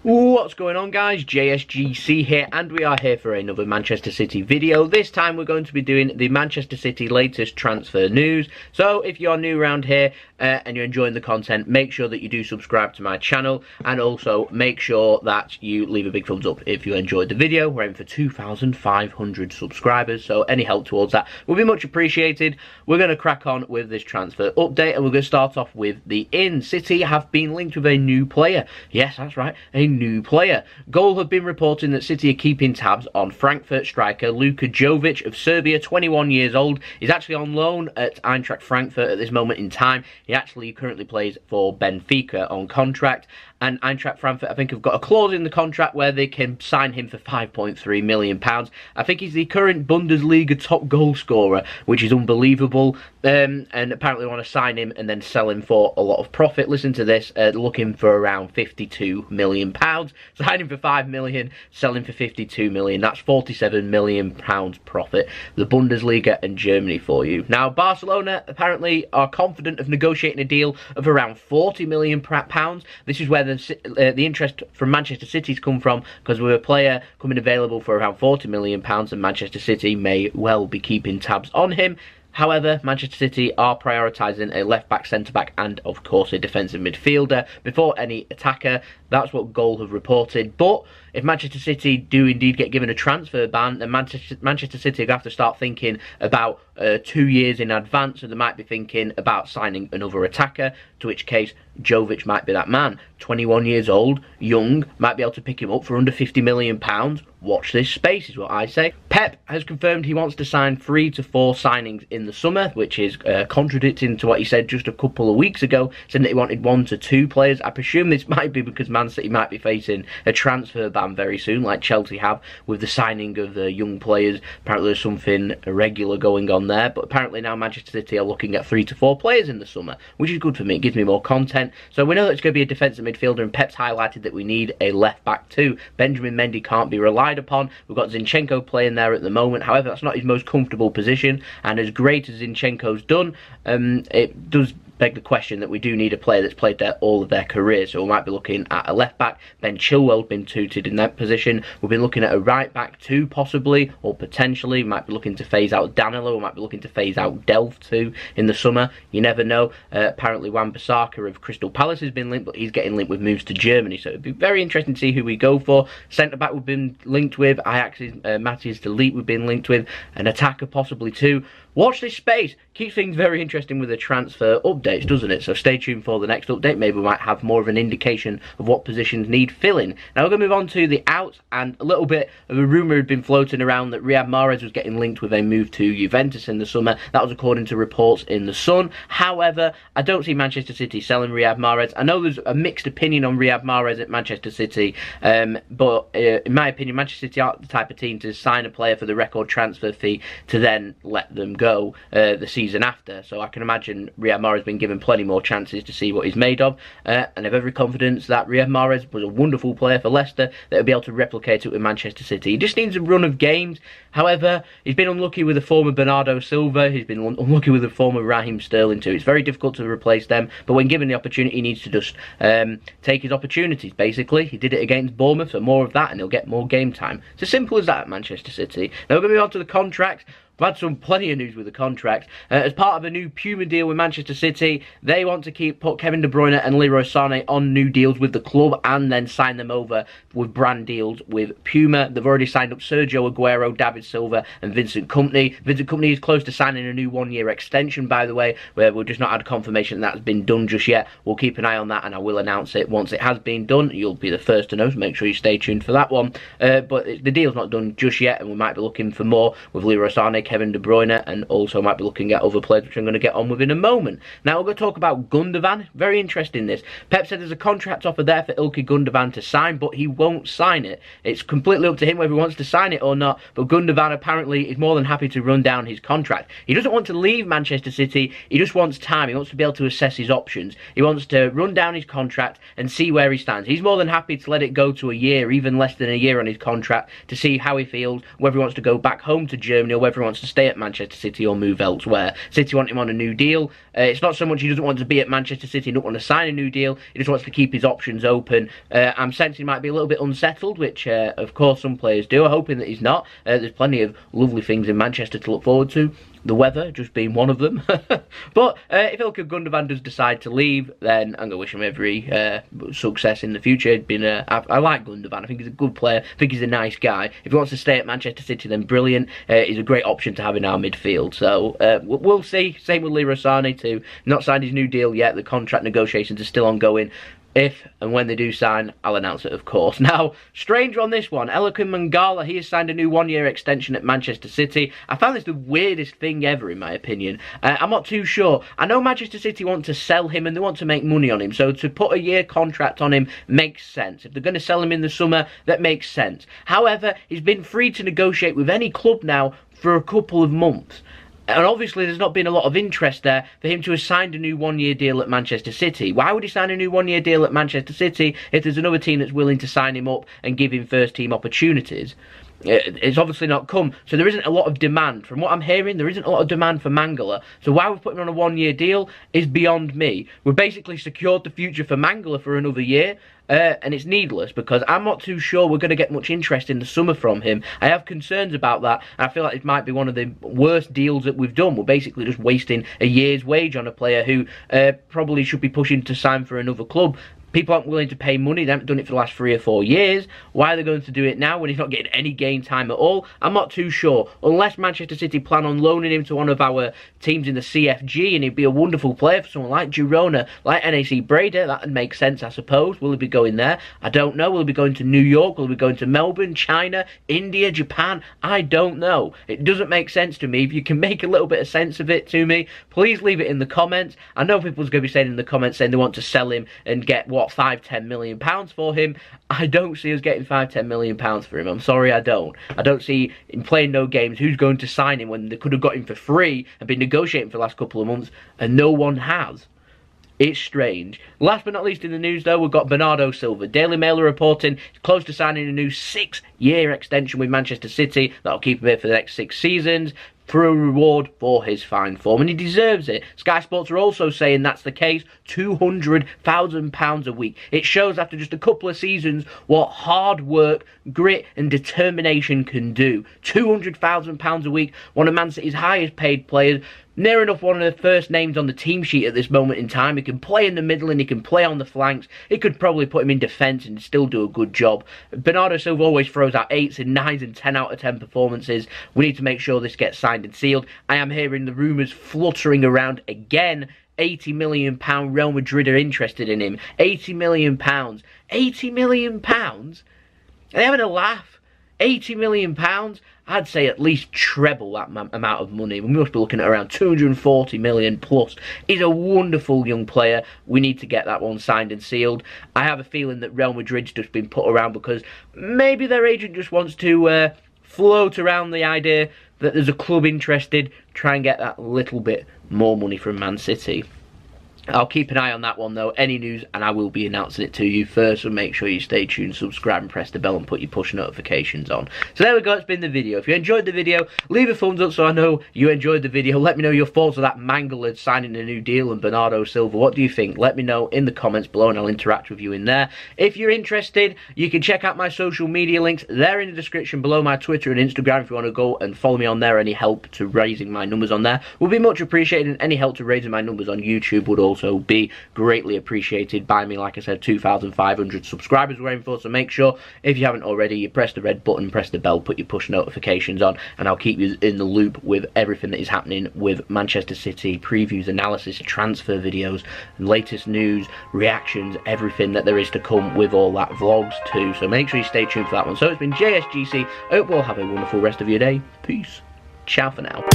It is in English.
What's going on, guys? JSGC here, and we are here for another Manchester City video. This time we're going to be doing the Manchester City latest transfer news. So if you're new around here and you're enjoying the content, make sure that you do subscribe to my channel, and also make sure that you leave a big thumbs up if you enjoyed the video. We're aiming for 2,500 subscribers, so any help towards that will be much appreciated. We're going to crack on with this transfer update, and we're going to start off with the in. City have been linked with a new player. Yes, that's right, a new player. Goal have been reporting that City are keeping tabs on Frankfurt striker Luka Jovic of Serbia, 21 years old. He's actually on loan at Eintracht Frankfurt at this moment in time. He actually currently plays for Benfica on contract, and Eintracht Frankfurt, I think, have got a clause in the contract where they can sign him for £5.3 million. I think he's the current Bundesliga top goal scorer, which is unbelievable, and apparently they want to sign him and then sell him for a lot of profit. Listen to this, looking for around £52 million. Sign him for £5 million, sell him for £52 million. That's £47 million profit. The Bundesliga and Germany for you. Now, Barcelona apparently are confident of negotiating a deal of around £40 million. This is where the interest from Manchester City's come from, because with a player coming available for around £40 million, and Manchester City may well be keeping tabs on him. However, Manchester City are prioritising a left-back, centre-back and, of course, a defensive midfielder before any attacker. That's what Goal have reported. But if Manchester City do indeed get given a transfer ban, then Manchester City have to start thinking about 2 years in advance, and they might be thinking about signing another attacker, to which case Jovic might be that man. 21 years old, young, might be able to pick him up for under £50 million. Watch this space is what I say. Pep has confirmed he wants to sign 3 to 4 signings in the summer, which is contradicting to what he said just a couple of weeks ago, saying that he wanted 1 to 2 players. I presume this might be because Man City might be facing a transfer ban very soon, like Chelsea have with the signing of the young players. Apparently there's something irregular going on there, but apparently now Manchester City are looking at 3 to 4 players in the summer, which is good for me. It gives me more content. So we know that it's going to be a defensive midfielder, and Pep's highlighted that we need a left back too. Benjamin Mendy can't be relied upon. We've got Zinchenko playing there at the moment. However, that's not his most comfortable position, and as great as Zinchenko's done, it does beg the question that we do need a player that's played there all of their career. So we might be looking at a left back. Ben Chilwell's been tutored in that position. We've been looking at a right back too, possibly, or potentially. We might be looking to phase out Danilo. We might be looking to phase out Delph too in the summer. You never know. Apparently Wan-Bissaka of Crystal Palace has been linked, but he's getting linked with moves to Germany. So it'd be very interesting to see who we go for. Centre back we've been linked with. Ajax's Matthias de Ligt we've been linked with. An attacker possibly too. Watch this space. Keeps things very interesting with the transfer updates, doesn't it? So stay tuned for the next update. Maybe we might have more of an indication of what positions need filling. Now we're going to move on to the outs, and a little bit of a rumour had been floating around that Riyad Mahrez was getting linked with a move to Juventus in the summer. That was according to reports in The Sun. However, I don't see Manchester City selling Riyad Mahrez. I know there's a mixed opinion on Riyad Mahrez at Manchester City, but in my opinion, Manchester City aren't the type of team to sign a player for the record transfer fee to then let them go the season after. So I can imagine Riyad Mahrez has been given plenty more chances to see what he's made of, and I have every confidence that Riyad Mahrez was a wonderful player for Leicester, that he'll be able to replicate it with Manchester City. He just needs a run of games. However, he's been unlucky with the former Bernardo Silva. He's been unlucky with the former Raheem Sterling too. It's very difficult to replace them, but when given the opportunity, he needs to just take his opportunities, basically. He did it against Bournemouth, so more of that and he'll get more game time. It's as simple as that at Manchester City. Now we're going to move on to the contract. We've had plenty of news with the contract. As part of a new Puma deal with Manchester City, they want to put Kevin De Bruyne and Leroy Sane on new deals with the club and then sign them over with brand deals with Puma. They've already signed up Sergio Aguero, David Silva and Vincent Kompany. Vincent Kompany is close to signing a new 1-year extension, by the way, where we've just not had confirmation that that's been done just yet. We'll keep an eye on that, and I will announce it once it has been done. You'll be the first to know, so make sure you stay tuned for that one. But the deal's not done just yet, and we might be looking for more with Leroy Sane, Kevin De Bruyne, and also might be looking at other players, which I'm going to get on with in a moment. Now we're going to talk about Gundogan. Very interesting this. Pep said there's a contract offer there for Ilkay Gundogan to sign, but he won't sign it. It's completely up to him whether he wants to sign it or not, but Gundogan apparently is more than happy to run down his contract. He doesn't want to leave Manchester City, he just wants time. He wants to be able to assess his options. He wants to run down his contract and see where he stands. He's more than happy to let it go to a year, even less than a year on his contract, to see how he feels, whether he wants to go back home to Germany or whether he wants wants to stay at Manchester City or move elsewhere. City want him on a new deal. It's not so much he doesn't want to be at Manchester City and don't want to sign a new deal. He just wants to keep his options open. I'm sensing he might be a little bit unsettled, which of course some players do. I'm hoping that he's not. There's plenty of lovely things in Manchester to look forward to. The weather just being one of them. But if Ilkay Gundogan does decide to leave, then I'm going to wish him every success in the future. I like Gundogan. I think he's a good player. I think he's a nice guy. If he wants to stay at Manchester City, then brilliant. He's a great option to have in our midfield. So we'll see. Same with Leroy Sane too. Not signed his new deal yet. The contract negotiations are still ongoing. If and when they do sign, I'll announce it, of course. Now, strange on this one. Eliaquim Mangala, he has signed a new one-year extension at Manchester City. I found this the weirdest thing ever, in my opinion. I'm not too sure. I know Manchester City want to sell him and they want to make money on him, so to put a year contract on him makes sense. If they're going to sell him in the summer, that makes sense. However, he's been free to negotiate with any club now for a couple of months. And obviously there's not been a lot of interest there for him to have signed a new one-year deal at Manchester City. Why would he sign a new one-year deal at Manchester City if there's another team that's willing to sign him up and give him first-team opportunities? It's obviously not come, so there isn't a lot of demand. From what I'm hearing, there isn't a lot of demand for Mangala. So why we're putting on a one-year deal is beyond me. We've basically secured the future for Mangala for another year. And it's needless because I'm not too sure we're going to get much interest in the summer from him. I have concerns about that. And I feel like it might be one of the worst deals that we've done. We're basically just wasting a year's wage on a player who probably should be pushing to sign for another club. People aren't willing to pay money. They haven't done it for the last 3 or 4 years. Why are they going to do it now when he's not getting any game time at all? I'm not too sure. Unless Manchester City plan on loaning him to one of our teams in the CFG and he'd be a wonderful player for someone like Girona, like NAC Breda, that would make sense, I suppose. Will he be going there? I don't know. Will he be going to New York? Will he be going to Melbourne, China, India, Japan? I don't know. It doesn't make sense to me. If you can make a little bit of sense of it to me, please leave it in the comments. I know people's going to be saying in the comments saying they want to sell him and get what, £5-10 million for him. I don't see us getting £5-10 million for him. I'm sorry, I don't. I don't see him playing no games. Who's going to sign him when they could have got him for free and been negotiating for the last couple of months and no one has? It's strange. Last but not least in the news, though, we've got Bernardo Silva. Daily Mail are reporting he's close to signing a new 6-year extension with Manchester City. That'll keep him here for the next 6 seasons. For a reward for his fine form, and he deserves it. Sky Sports are also saying that's the case. £200,000 a week. It shows after just a couple of seasons what hard work, grit and determination can do. £200,000 a week, one of Man City's highest paid players, near enough one of the first names on the team sheet at this moment in time. He can play in the middle and he can play on the flanks. It could probably put him in defence and still do a good job. Bernardo Silva always throws out 8s and 9s and 10 out of 10 performances. We need to make sure this gets signed and sealed. I am hearing the rumours fluttering around again. £80 million Real Madrid are interested in him. £80 million. £80 million? Are they having a laugh? £80 million? I'd say at least treble that amount of money. We must be looking at around 240 million plus. He's a wonderful young player. We need to get that one signed and sealed. I have a feeling that Real Madrid's just been put around because maybe their agent just wants to float around the idea that there's a club interested, try and get that little bit more money from Man City. I'll keep an eye on that one though. Any news and I will be announcing it to you first, so make sure you stay tuned, subscribe and press the bell and put your push notifications on. So there we go, it's been the video. If you enjoyed the video, leave a thumbs up so I know you enjoyed the video. Let me know your thoughts of that Mangala signing a new deal and Bernardo Silva. What do you think? Let me know in the comments below and I'll interact with you in there. If you're interested, you can check out my social media links. They're in the description below, my Twitter and Instagram, if you want to go and follow me on there. Any help to raising my numbers on there will be much appreciated, and any help to raising my numbers on YouTube would also be greatly appreciated by me. Like I said, 2,500 subscribers we're aiming for, so make sure if you haven't already, you press the red button, press the bell, put your push notifications on, and I'll keep you in the loop with everything that is happening with Manchester City, previews, analysis, transfer videos, latest news, reactions, everything that there is to come with all that, vlogs too, so make sure you stay tuned for that one. So it's been JSGC. I hope you all have a wonderful rest of your day. Peace. Ciao for now.